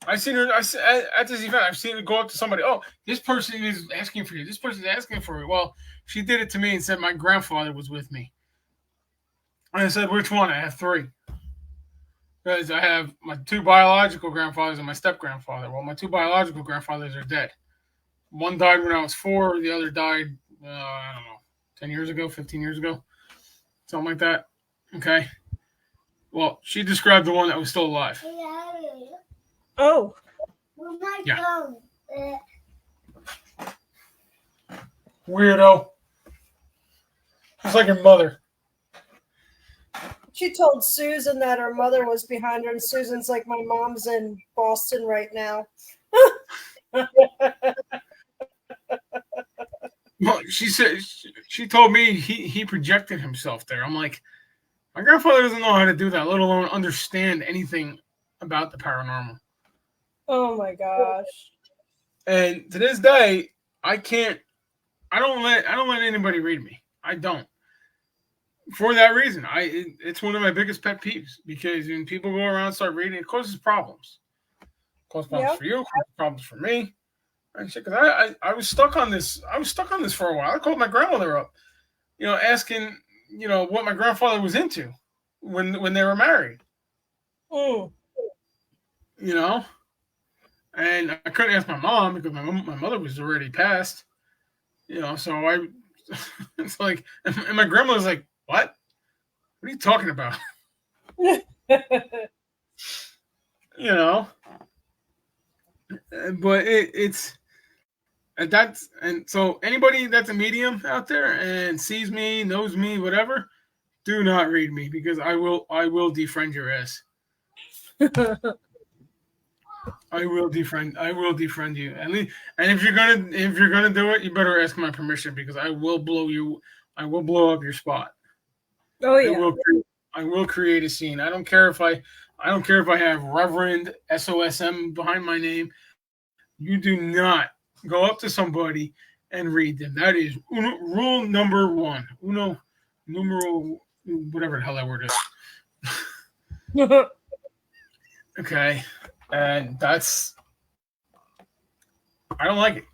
I've seen her at this event. I've seen her go up to somebody. Oh, this person is asking for you. This person is asking for you. Well, she did it to me and said my grandfather was with me. And I said, which one? I have 3. Because I have my 2 biological grandfathers and my step-grandfather. Well, my 2 biological grandfathers are dead. One died when I was 4. The other died, I don't know, 10 years ago, 15 years ago. Something like that. Okay. Well, she described the one that was still alive. Oh. Yeah. Weirdo. Just like her mother. She told Susan that her mother was behind her, and Susan's like, my mom's in Boston right now. Well, she told me he projected himself there. I'm like, my grandfather doesn't know how to do that, let alone understand anything about the paranormal. Oh my gosh. And to this day, I don't let anybody read me. I don't. For that reason, it's one of my biggest pet peeves because when people go around and start reading, it causes problems. It causes problems for you, it causes problems for me. And shit, because I was stuck on this. I was stuck on this for a while. I called my grandmother up, asking, what my grandfather was into when they were married. Mm. And I couldn't ask my mom because my mother was already passed. So it's like, and my grandmother's like, what? What are you talking about? But so anybody that's a medium out there and sees me, knows me, whatever, do not read me because I will defriend your ass. I will defriend you. And if you're gonna do it, you better ask my permission because I will blow up your spot. Oh yeah. I will create a scene. I don't care if I have Reverend SOSM behind my name. You do not go up to somebody and read them. That is rule number 1. Uno numero, whatever the hell that word is. Okay. And I don't like it.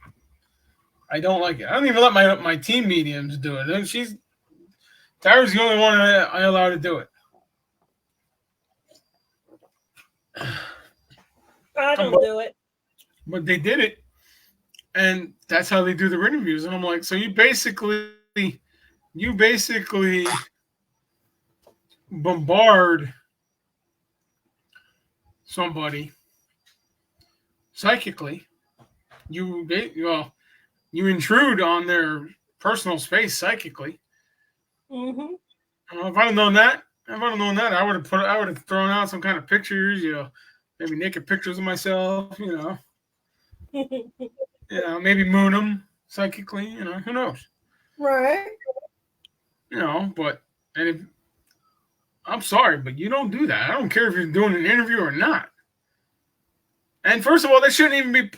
I don't like it. I don't even let my team mediums do it. And Tara's the only one I allow to do it. I don't do it. But they did it, and that's how they do their interviews. And I'm like, so you basically bombard somebody psychically. You intrude on their personal space psychically. Mm-hmm. If I'd have known that, I would have thrown out some kind of pictures, maybe naked pictures of myself, maybe moon them psychically, who knows, Right. but and if, I'm sorry, but you don't do that. I don't care if you're doing an interview or not. And first of all, that shouldn't even be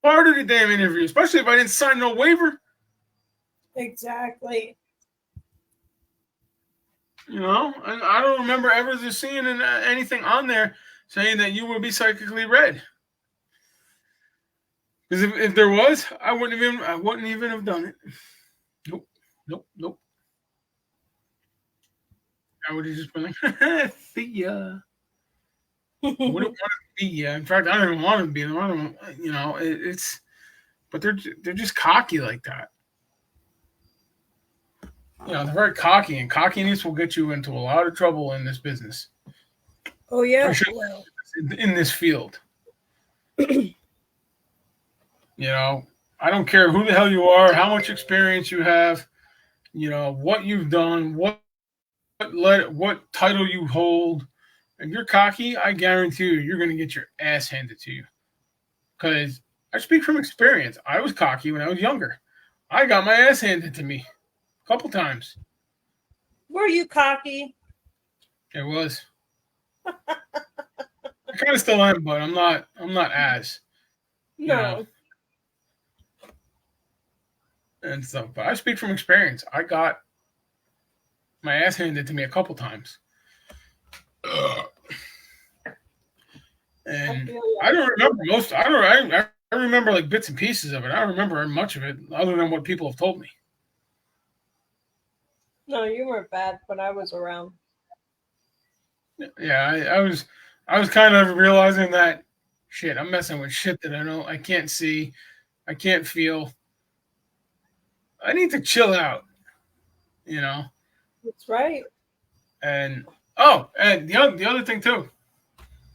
part of the damn interview, especially if I didn't sign no waiver. Exactly. And I don't remember ever just seeing anything on there saying that you will be psychically read. Because if there was, I wouldn't even have done it. Nope. I would have just been like, see ya. I wouldn't want to be ya. In fact, I don't even want to be them. I don't, it's, but they're just cocky like that. They're very cocky, and cockiness will get you into a lot of trouble in this business. Oh yeah. In this field. I don't care who the hell you are, how much experience you have, what you've done, what title you hold. If you're cocky, I guarantee you're going to get your ass handed to you. Because I speak from experience. I was cocky when I was younger. I got my ass handed to me a couple times. Were you cocky? It was. I kind of still am, but I'm not as. No. And stuff. But I speak from experience. I got my ass handed to me a couple times. And I don't remember most. I remember like bits and pieces of it. I don't remember much of it other than what people have told me. No, you weren't bad when I was around. Yeah, I was kind of realizing that shit. I'm messing with shit that I can't see, I can't feel. I need to chill out. That's right. And and the other thing too.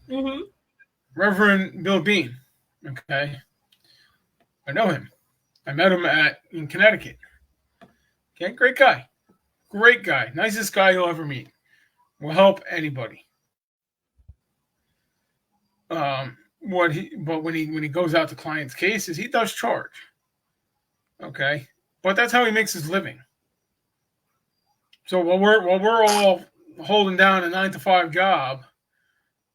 Mm-hmm. Reverend Bill Bean. Okay. I know him. I met him in Connecticut. Okay, great guy. Great guy. Nicest guy you'll ever meet. Will help anybody. But when he goes out to clients' cases, he does charge. Okay. But that's how he makes his living. So while we're all holding down a 9-to-5 job,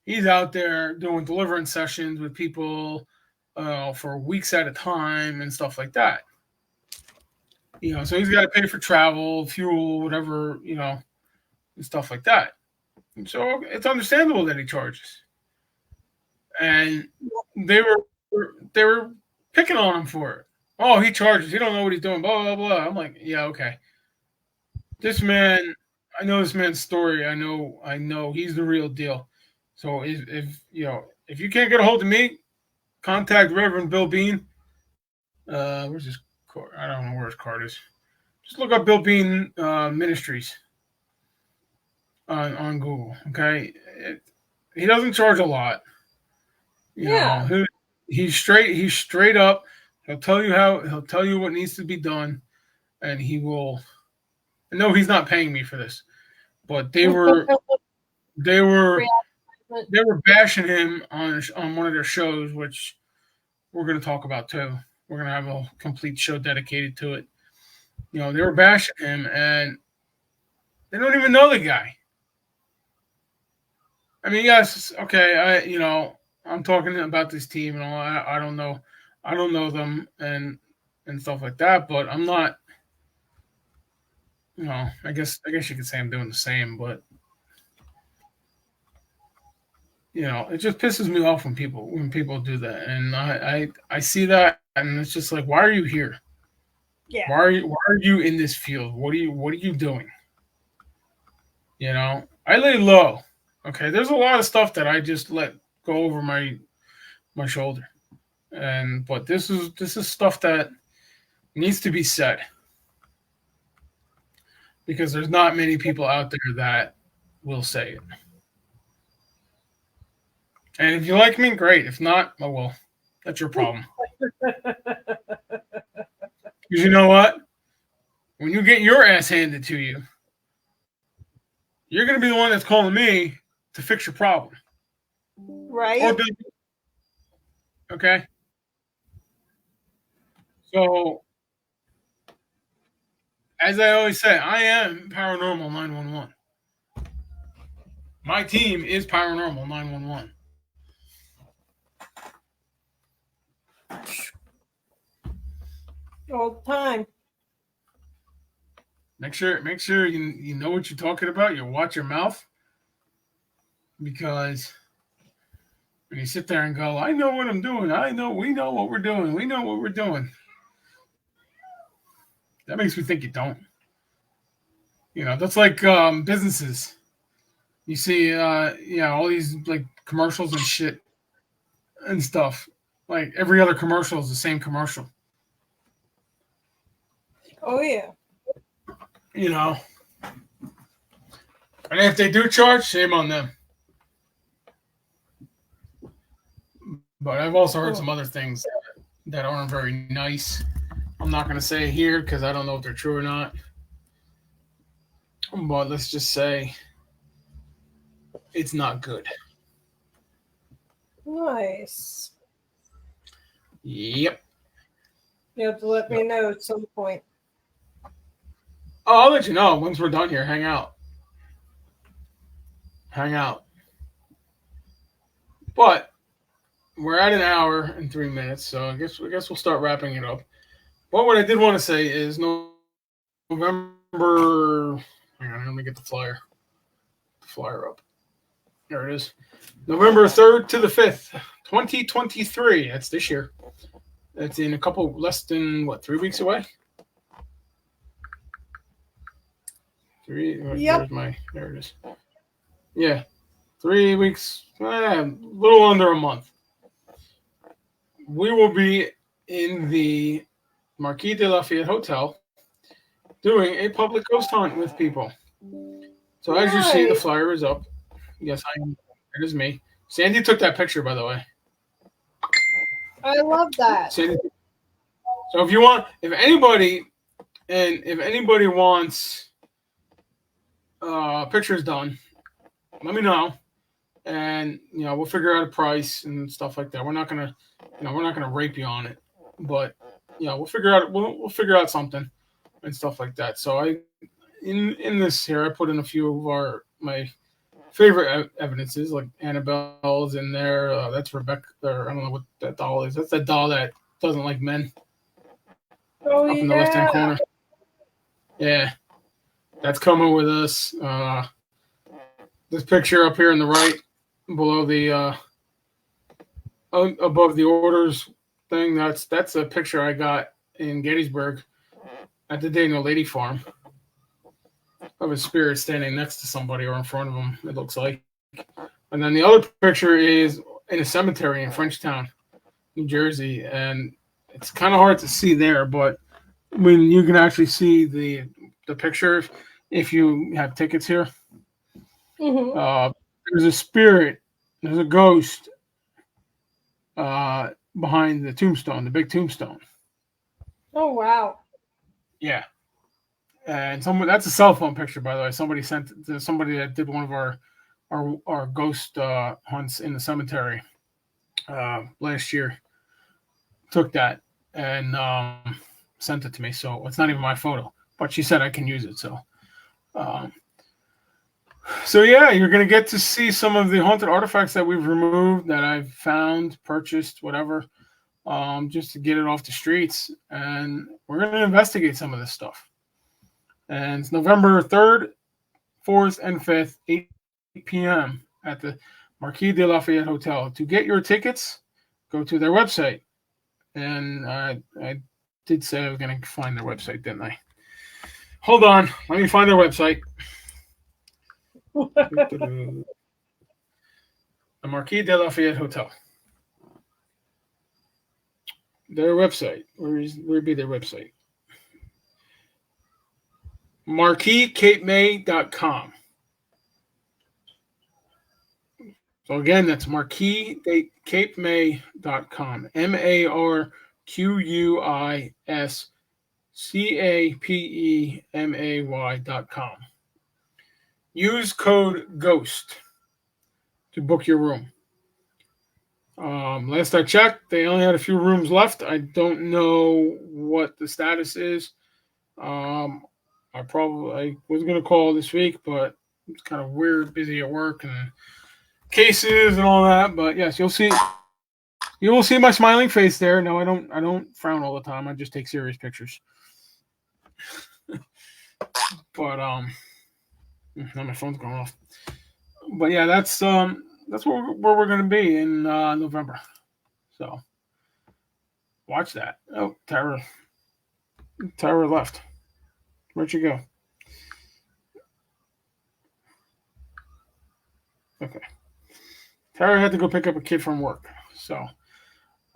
he's out there doing deliverance sessions with people for weeks at a time and stuff like that. So he's got to pay for travel, fuel, whatever, and stuff like that. And so it's understandable that he charges. And they were picking on him for it. Oh, he charges. He don't know what he's doing. Blah blah blah. I'm like, yeah, okay. This man, I know this man's story. I know he's the real deal. So if you can't get a hold of me, contact Reverend Bill Bean. Where's his card? I don't know where his card is. Just look up Bill Bean Ministries on Google. Okay, he doesn't charge a lot. He's straight up. He'll tell you what needs to be done, and he will. No, he's not paying me for this, but they were bashing him on one of their shows, which we're going to talk about too. We're going to have a complete show dedicated to it. They were bashing him, and they don't even know the guy. I mean, yes, okay, I'm talking about this team and all. I don't know them and stuff like that, but I'm not. I guess you could say I'm doing the same, but it just pisses me off when people do that, and I see that, and it's just like, why are you here? Yeah. Why are you in this field? What are you doing? I lay low. Okay, there's a lot of stuff that I just let go over my my shoulder. But this is stuff that needs to be said because there's not many people out there that will say it. And if you like me, great. If not, oh well, that's your problem. Because you know what? When you get your ass handed to you, you're going to be the one that's calling me to fix your problem. Right? Or okay? So, as I always say, I am Paranormal 911. My team is Paranormal 911. All the time. Make sure you know what you're talking about. You watch your mouth. Because when you sit there and go, I know what I'm doing. We know what we're doing. We know what we're doing. That makes me think you don't. That's like businesses. You see, all these like commercials and shit and stuff. Like every other commercial is the same commercial. Oh yeah. And if they do charge, shame on them. But I've also heard some other things that aren't very nice. I'm not going to say here because I don't know if they're true or not. But let's just say it's not good. Nice. Yep. You have to let me know at some point. Oh, I'll let you know once we're done here. Hang out. But we're at an hour and 3 minutes, so I guess we'll start wrapping it up. But what I did want to say is November. Hang on, let me get the flyer. Up. There it is. November 3rd to the 5th, 2023. That's this year. That's in a couple less than 3 weeks away. 3. Yep. There it is. Yeah, 3 weeks. A little under a month. We will be in the Marquis de Lafayette Hotel doing a public ghost hunt with people. So as you see, the flyer is up. Yes, it is me. Sandy took that picture, by the way. I love that. Sandy. So if anybody wants pictures done, let me know, and we'll figure out a price and stuff like that. We're not gonna rape you on it, but we'll figure out something and stuff like that. So in this here, I put in a few of my favorite evidences, like Annabelle's in there. That's Rebecca. Or I don't know what that doll is. That's that doll that doesn't like men. Oh, up in the left-hand corner. Yeah, that's coming with us. This picture up here on the right, below the above the orders thing. That's a picture I got in Gettysburg at the Daniel Lady Farm of a spirit standing next to somebody or in front of them. It looks like. And then the other picture is in a cemetery in Frenchtown, New Jersey, and it's kind of hard to see there, but when you can actually see the picture if you have tickets here. Mm-hmm. There's a spirit, there's a ghost behind the tombstone, the big tombstone. Oh wow! Yeah, and that's a cell phone picture, by the way. Somebody sent it to somebody that did one of our ghost hunts in the cemetery last year. Took that and sent it to me, so it's not even my photo, but she said I can use it. So yeah, you're gonna get to see some of the haunted artifacts that we've removed, that I've found, purchased, whatever, just to get it off the streets, and we're gonna investigate some of this stuff. And it's November 3rd, 4th, and 5th, 8 p.m. at the Marquis de Lafayette Hotel. To get your tickets, go to their website. And I did say I was going to find their website, didn't I? Hold on. Let me find their website. The Marquis de Lafayette Hotel. their website. Where'd be their website? MarquisCapeMay.com. So again, that's MarquisCapeMay.com. MarquisCapemay.com. Use code GHOST to book your room. Last I checked, they only had a few rooms left. I don't know what the status is. I was going to call this week, but it's kind of weird, busy at work and cases and all that. But yes, you will see my smiling face there. No, I don't frown all the time. I just take serious pictures. But now my phone's going off. But yeah, that's where we're going to be in November. So watch that. Oh, Tara left. Where'd you go? Okay. Tara had to go pick up a kid from work. So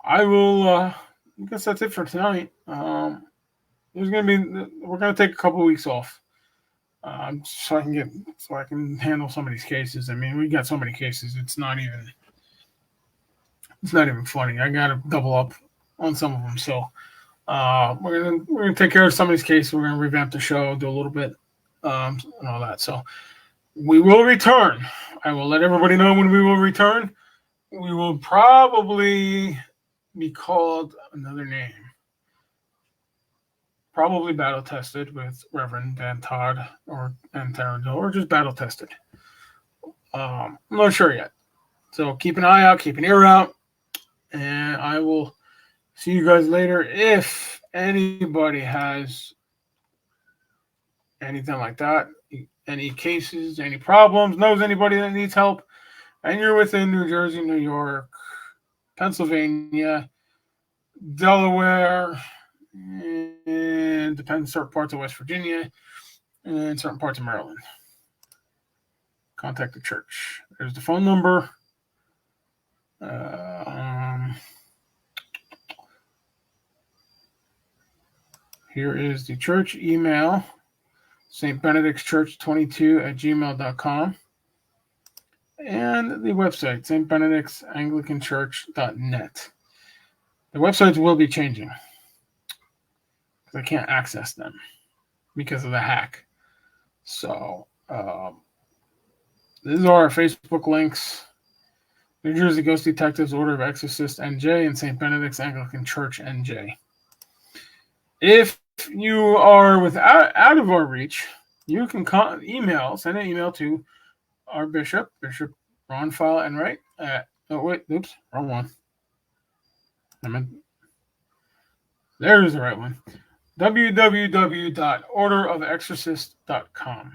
I will. I guess that's it for tonight. We're gonna take a couple of weeks off, so I can handle some of these cases. I mean, we got so many cases. It's not even funny. I gotta double up on some of them. So we're gonna take care of some of these cases. We're gonna revamp the show, do a little bit, and all that. So we will return. I will let everybody know when we will return. We will probably be called another name. Probably battle tested with Reverend Dan Todd and Tara Joe, or just battle tested. I'm not sure yet. So keep an eye out, keep an ear out, and I will see you guys later. If anybody has anything like that, any cases, any problems, knows anybody that needs help, and you're within New Jersey, New York, Pennsylvania, Delaware, and depends certain parts of West Virginia, and certain parts of Maryland, contact the church. There's the phone number. Here is the church email. St. Benedict's Church 22@gmail.com. And the website, St. Benedict's Anglican Church.net. The websites will be changing because I can't access them because of the hack. So, these are our Facebook links. New Jersey Ghost Detectives, Order of Exorcist NJ, and St. Benedict's Anglican Church NJ. If you are out of our reach, you can send an email to our Bishop Ron File Enright at wrong one. There's the right one. www.orderofexorcist.com.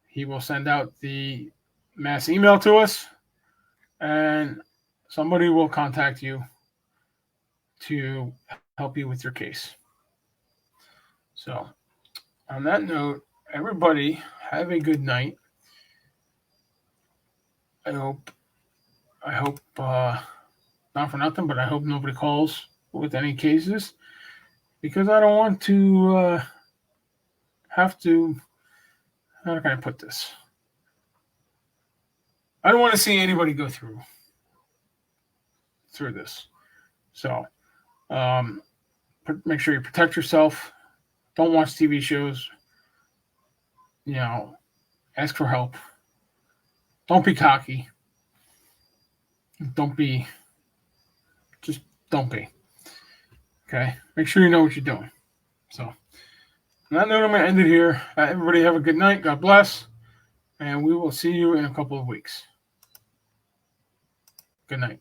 He will send out the mass email to us, and somebody will contact you to help you with your case. So, on that note, everybody have a good night. I hope, not for nothing, but I hope nobody calls with any cases, because I don't want to have to, how can I put this? I don't want to see anybody go through this. So, make sure you protect yourself. Don't watch TV shows. Ask for help. Don't be cocky. Don't be. Okay? Make sure you know what you're doing. So, on that note, I'm going to end it here. Everybody have a good night. God bless. And we will see you in a couple of weeks. Good night.